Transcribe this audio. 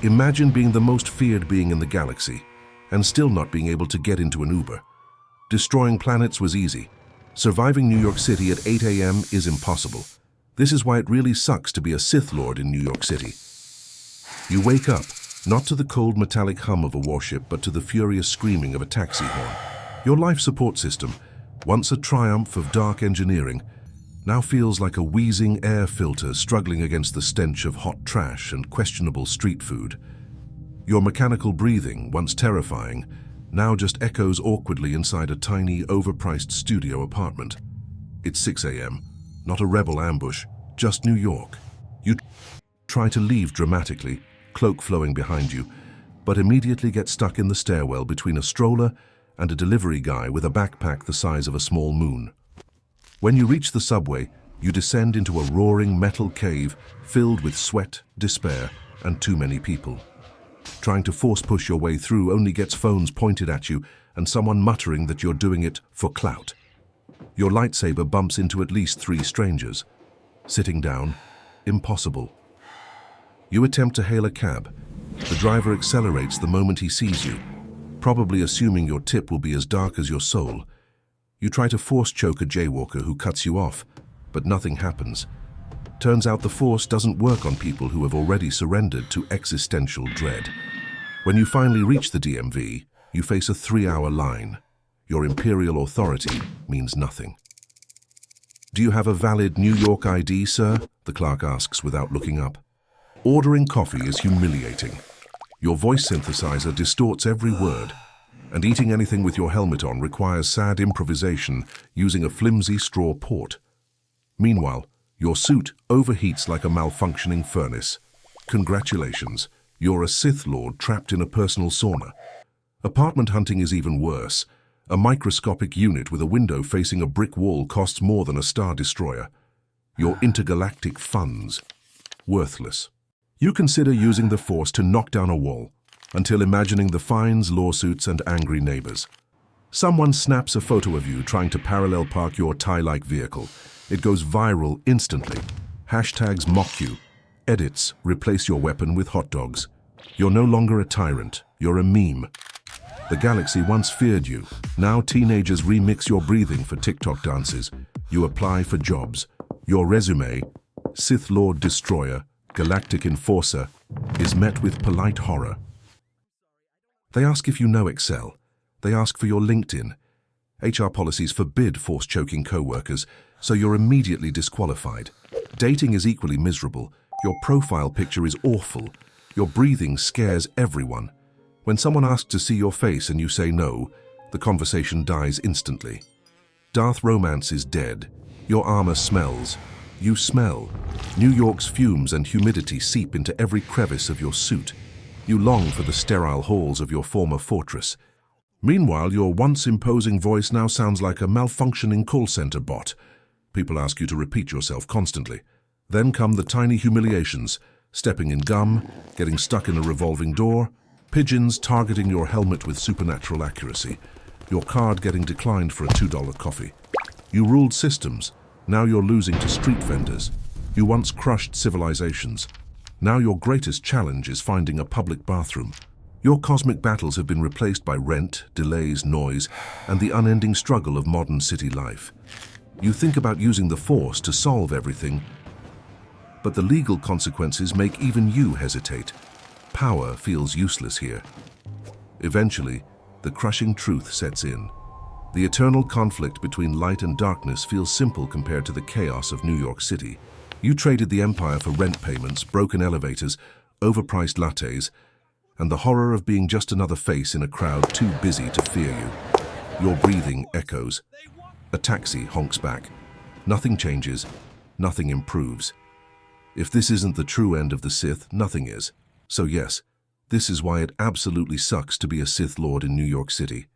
Imagine being the most feared being in the galaxy and still not being able to get into an Uber. Destroying planets was easy. Surviving New York City at 8 a.m. is impossible. This is why it really sucks to be a Sith Lord in New York City. You wake up, not to the cold metallic hum of a warship, but to the furious screaming of a taxi horn. Your life support system, once a triumph of dark engineering, now feels like a wheezing air filter struggling against the stench of hot trash and questionable street food. Your mechanical breathing, once terrifying, now just echoes awkwardly inside a tiny, overpriced studio apartment. It's 6 a.m., not a rebel ambush, just New York. You try to leave dramatically, cloak flowing behind you, but immediately get stuck in the stairwell between a stroller and a delivery guy with a backpack the size of a small moon. When you reach the subway, you descend into a roaring metal cave filled with sweat, despair, and too many people. Trying to force-push your way through only gets phones pointed at you and someone muttering that you're doing it for clout. Your lightsaber bumps into at least 3 strangers. Sitting down, impossible. You attempt to hail a cab. The driver accelerates the moment he sees you, probably assuming your tip will be as dark as your soul. You try to force choke a jaywalker who cuts you off, but nothing happens. Turns out the force doesn't work on people who have already surrendered to existential dread. When you finally reach the DMV, you face a 3-hour line. Your imperial authority means nothing. "Do you have a valid New York ID, sir?" the clerk asks without looking up. Ordering coffee is humiliating. Your voice synthesizer distorts every word, and eating anything with your helmet on requires sad improvisation using a flimsy straw port. Meanwhile, your suit overheats like a malfunctioning furnace. Congratulations, you're a Sith Lord trapped in a personal sauna. Apartment hunting is even worse. A microscopic unit with a window facing a brick wall costs more than a Star Destroyer. Your intergalactic funds, worthless. You consider using the Force to knock down a wall, until imagining the fines, lawsuits, and angry neighbors. Someone snaps a photo of you trying to parallel park your tie-like vehicle. It goes viral instantly. Hashtags mock you. Edits replace your weapon with hot dogs. You're no longer a tyrant, you're a meme. The galaxy once feared you. Now teenagers remix your breathing for TikTok dances. You apply for jobs. Your resume, Sith Lord Destroyer, Galactic Enforcer, is met with polite horror. They ask if you know Excel. They ask for your LinkedIn. HR policies forbid force-choking co-workers, so you're immediately disqualified. Dating is equally miserable. Your profile picture is awful. Your breathing scares everyone. When someone asks to see your face and you say no, the conversation dies instantly. Darth romance is dead. Your armor smells. You smell. New York's fumes and humidity seep into every crevice of your suit. You long for the sterile halls of your former fortress. Meanwhile, your once imposing voice now sounds like a malfunctioning call center bot. People ask you to repeat yourself constantly. Then come the tiny humiliations, stepping in gum, getting stuck in a revolving door, pigeons targeting your helmet with supernatural accuracy, your card getting declined for a $2 coffee. You ruled systems. Now you're losing to street vendors. You once crushed civilizations. Now your greatest challenge is finding a public bathroom. Your cosmic battles have been replaced by rent, delays, noise, and the unending struggle of modern city life. You think about using the Force to solve everything, but the legal consequences make even you hesitate. Power feels useless here. Eventually, the crushing truth sets in. The eternal conflict between light and darkness feels simple compared to the chaos of New York City. You traded the empire for rent payments, broken elevators, overpriced lattes, and the horror of being just another face in a crowd too busy to fear you. Your breathing echoes. A taxi honks back. Nothing changes, nothing improves. If this isn't the true end of the Sith, nothing is. So yes, this is why it absolutely sucks to be a Sith Lord in New York City.